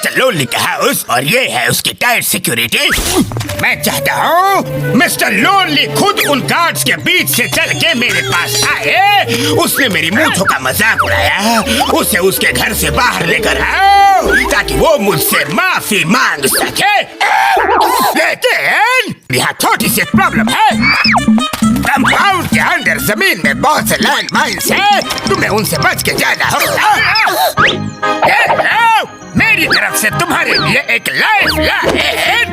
Mister lonely का house और ये है उसकी टाइट सिक्योरिटी। मैं चाहता हूँ मिस्टर लोनली खुद उन गार्ड्स के बीच से चल के मेरे पास आए। उसने मेरी मूठों का मजाक उड़ाया, उसे उसके घर से बाहर लेकर आओ ताकि वो मुझसे माफी मांग सके। लेकिन यहाँ छोटी सी प्रॉब्लम है। कंपाउंड के अंदर जमीन में बहुत से लैंड माइन्स हैं, तुम्हें उनसे बच के जाना होगा। मेरी तरफ से तुम्हारे लिए एक लाइफ लाइन।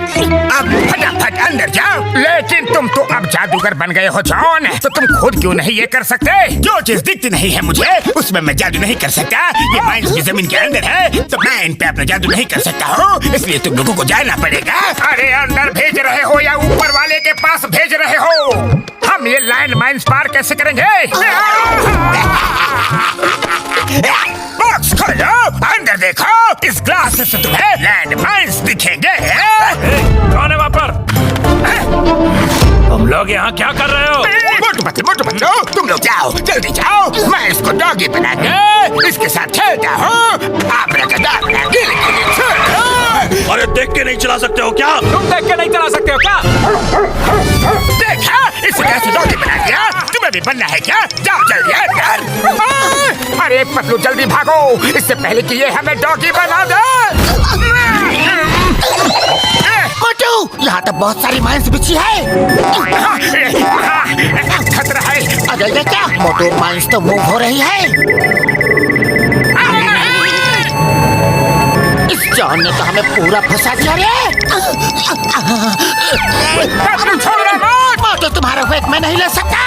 अब फटाफट अंदर जाओ। लेकिन तुम तो अब जादूगर बन गए हो जॉन, तो तुम खुद क्यों नहीं ये कर सकते? जो चीज दिखती नहीं है मुझे उसमें मैं जादू नहीं कर सकता। ये माइंस की जमीन के अंदर है तो मैं इन पे अपना जादू नहीं कर सकता हूँ, इसलिए तुम लोगों को जाना पड़ेगा। अरे अंदर भेज रहे हो या ऊपर वाले के पास भेज रहे हो? हम ये लैंड माइन्स पार कैसे करेंगे? बॉक्स खोलो, अंदर देखो। इस ग्लास से तुम्हें लैंड माइन्स दिखेंगे। कौन है वहाँ पर? तुम लोग यहाँ क्या कर रहे हो? मोटू पतलू, तुम लोग जाओ, जल्दी जाओ। मैं इसको डॉगी बना के इसके साथ खेलता हूँ। अरे देख के नहीं चला सकते हो क्या? तुम देख के नहीं चला सकते हो क्या? देखा, इसे कैसे डॉगी बना दिया? तुम्हें भी बनना है क्या? जाओ जल्दी अंदर। अरे पतलू जल्दी भागो, इससे पहले कि ये हमें डॉगी बना दे। मोटू, यहाँ तो बहुत सारी माइंस बिछी है। खतरा है। अरे ये क्या? मोटू, माइंस तो मूव हो रही है। इस जॉन ने तो हमें पूरा फंसा दिया रे। मोटू, तुम्हारा वेट मैं नहीं ले सकता।